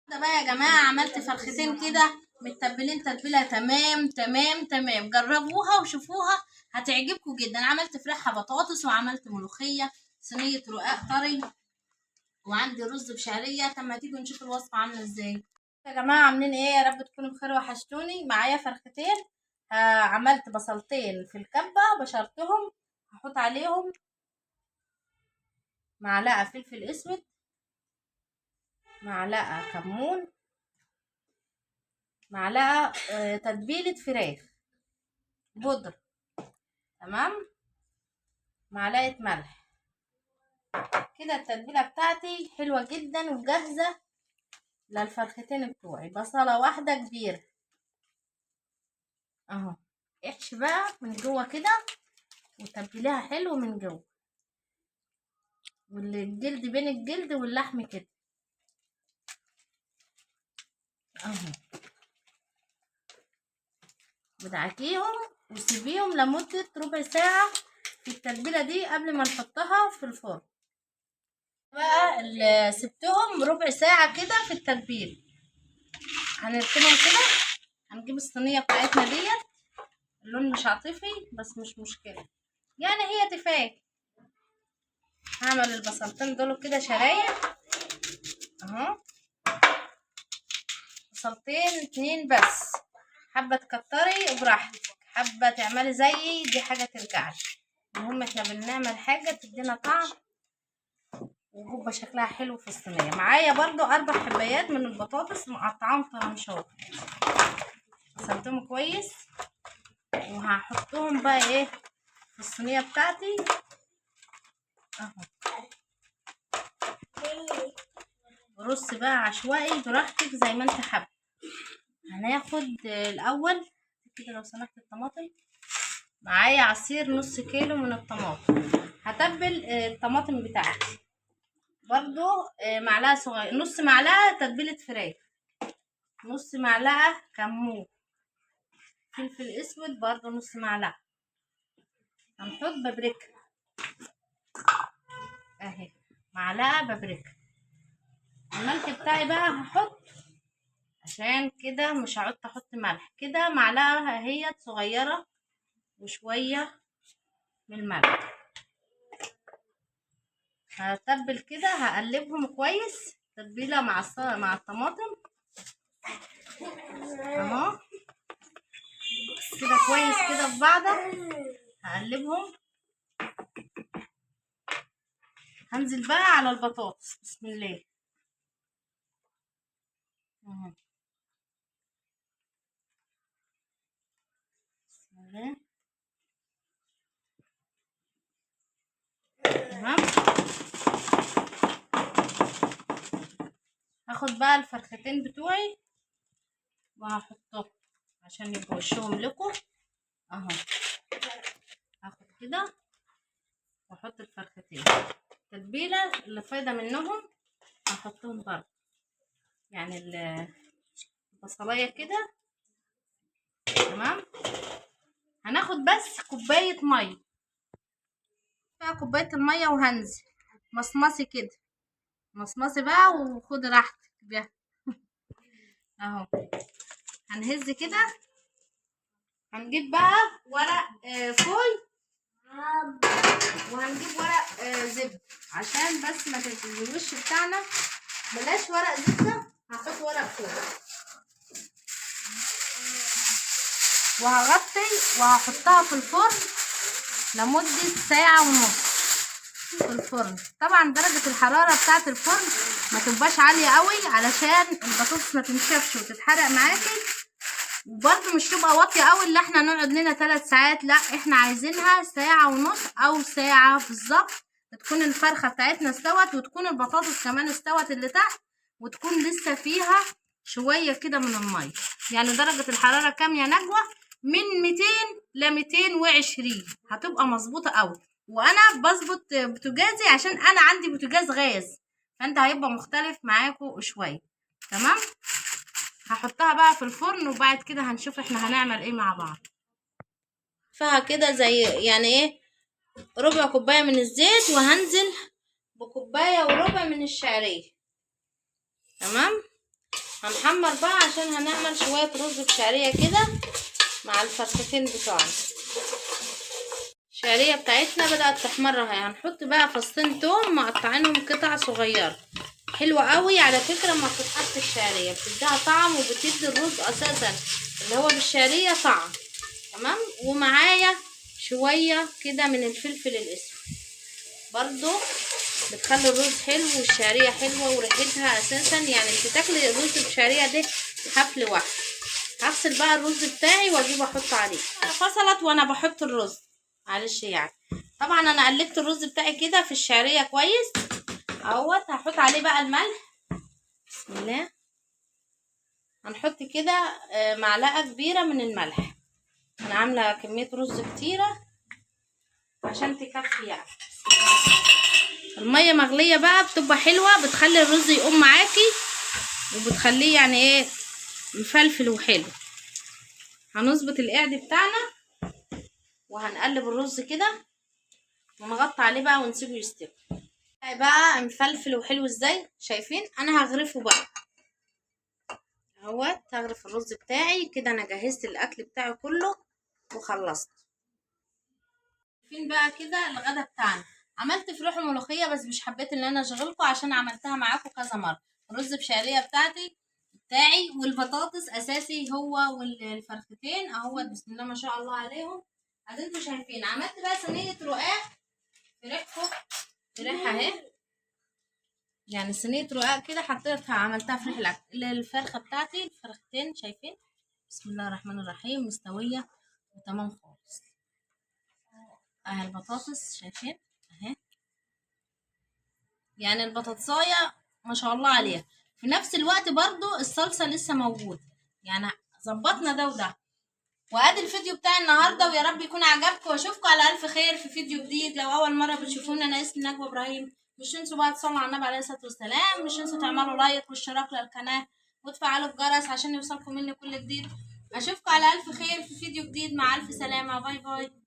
ده بقى يا جماعة عملت فرختين كده متبلين تتبيلة تمام تمام تمام. جربوها وشوفوها هتعجبكم جدا. عملت فراخ بطاطس وعملت ملوخية، صينية رقاق طري، وعندي رز بشعرية. طب ما تيجوا نشوف الوصفة عاملة ازاي. يا جماعة عاملين ايه؟ يا رب تكونوا بخير وحشتوني. معايا فرختين. عملت بصلتين في الكبة بشرتهم. هحط عليهم معلقة فلفل اسود، معلقة كمون، معلقة تتبيلة فراخ بودر، تمام، معلقة ملح. كده التتبيلة بتاعتي حلوة جدا وجاهزة للفرختين بتوعي. بصلة واحدة كبيرة اهو. احشي بقى من جوه كده وتبليها حلو من جوه، والجلد بين الجلد واللحم كده اهو. ودعكيهم وسيبيهم لمدة ربع ساعة في التتبيلة دي قبل ما نحطها في الفرن. بقى سبتهم ربع ساعة كده في التتبيل. هنركنهم كده. هنجيب الصينية بتاعتنا ديت. اللون مش عاطفي بس مش مشكلة، يعني هي تفاية. هعمل البصلتين دول كده شرايح اهو. بصلتين 2 بس. حابة تكتري براحتك، حابة تعملي زيي دي حاجة ترجعلك. المهم احنا بنعمل حاجة تدينا طعم وجبة شكلها حلو في الصينية. معايا برضو 4 حبايات من البطاطس مقطعاهم طرنشات. غسلتهم كويس وهحطهم بقى ايه في الصينية بتاعتي اهو. رص بقى عشوائي براحتك زي ما انت حابه. هناخد الاول كده لو سمحت الطماطم. معايا عصير نص كيلو من الطماطم. هتبل الطماطم بتاعتي برضو معلقه صغيره، نص معلقه تتبيله فراخ، نص معلقه كمون، فلفل اسود برضو نص معلقه. هنحط بابريكا اهي، معلقه بابريكا. الملح بتاعي بقى هحط، عشان كده مش هقعد احط ملح. كده معلقه اهي صغيره وشويه من الملح. هتبل كده، هقلبهم كويس تتبيله مع الطماطم اهو كده كويس كده في بعضها. هقلبهم. هنزل بقى على البطاطس. بسم الله اهو. بسم الله تمام. هاخد بقى الفرختين بتوعي وهحطهم عشان يبقوا وشهم لكم اهو. هاخد كده واحط الفرختين. التتبيله اللي فايضه منهم هحطهم برضه، يعني البصلايه كده تمام. هناخد بس كوبايه ميه بقى، كوبايه الميه، وهنزل مصمصي كده. مصمصي بقى وخد راحتك بيها اهو. هنهز كده. هنجيب بقى ورق فوي، وهنجيب ورق زبده عشان بس ما الوش بتاعنا بلاش ورق زبده. هحط ورق فوي وهغطي وهحطها في الفرن لمدة ساعة ونص في الفرن. طبعا درجة الحرارة بتاعة الفرن ما تبقاش عالية قوي علشان البطاطس ما تنشفش وتتحرق معاكي، وبرده مش تبقى واطية قوي اللي احنا نقعد لنا 3 ساعات. لا، احنا عايزينها ساعة ونص او ساعة بالظبط. تكون الفرخة بتاعتنا استوت وتكون البطاطس كمان استوت اللي تحت، وتكون لسه فيها شوية كده من المية. يعني درجة الحرارة كام يا نجوى؟ من 200 ل 220 هتبقى مظبوطة قوي. وانا بظبط بوتاجازي عشان انا عندي بوتاجاز غاز، فانت هيبقى مختلف معاكم شوية. تمام. هحطها بقى في الفرن وبعد كده هنشوف احنا هنعمل ايه مع بعض. فيها كده زي يعني ايه ربع كوباية من الزيت، وهنزل بكوباية وربع من الشعرية. تمام. هنحمر بقى عشان هنعمل شويه رز بشعريه كده مع الفرختين بتوعنا. الشعريه بتاعتنا بدات تحمر اهي. هنحط بقى فصين توم مقطعينهم قطع صغيره، حلوه قوي على فكره. ما بتتحط الشعريه بتديها طعم وبتدي الرز اساسا اللي هو بالشعريه طعم، تمام. ومعايا شويه كده من الفلفل الاسود برضو بتخلي الرز حلو والشعريه حلوه وريحتها اساسا. يعني انت تاكلي الرز بالشعريه ده حفل واحد. هغسل بقى الرز بتاعي واجيبه احط عليه. فصلت وانا بحط الرز، معلش يعني. طبعا انا قلبت الرز بتاعي كده في الشعريه كويس اهوت. هحط عليه بقى الملح، بسم الله. هنحط كده معلقه كبيره من الملح. انا عامله كميه رز كتيره عشان تكفي يعني. الميه مغليه بقى بتبقى حلوه، بتخلي الرز يقوم معاكي وبتخليه يعني ايه مفلفل وحلو. هنظبط القعد بتاعنا وهنقلب الرز كده ونغطي عليه بقى ونسيبه يستوي. بقى مفلفل وحلو ازاي شايفين. انا هغرفه بقى اهوت. هغرف الرز بتاعي كده. انا جهزت الاكل بتاعي كله وخلصت. فين بقى كده الغدا بتاعنا. عملت فراخ وملوخيه بس مش حبيت ان انا اشغلكم عشان عملتها معاكم كذا مره. الرز بشعريه بتاعي والبطاطس اساسي هو والفرختين اهوت، بسم الله ما شاء الله عليهم. ادي انتوا شايفين. عملت بقى صينيه رقاق فريحه اهي. يعني صينيه رقاق كده حطيتها عملتها في ريح الاكل. الفرخه بتاعتي الفرختين شايفين بسم الله الرحمن الرحيم مستويه وتمام خالص. اهي البطاطس شايفين اهي. يعني البطاطسايه ما شاء الله عليها. في نفس الوقت برضو الصلصه لسه موجوده. يعني ظبطنا ده وده. وادي الفيديو بتاع النهارده ويا رب يكون عجبكم واشوفكم على الف خير في فيديو جديد. لو اول مره بتشوفونا انا اسمي نجوى ابراهيم. مش تنسوا بقى تصلوا على النبي عليه الصلاه والسلام. مش تنسوا تعملوا لايك واشتراك للقناه وتفعلوا الجرس عشان يوصلكم مني كل جديد. اشوفكم على الف خير في فيديو جديد. مع الف سلامه. باي باي.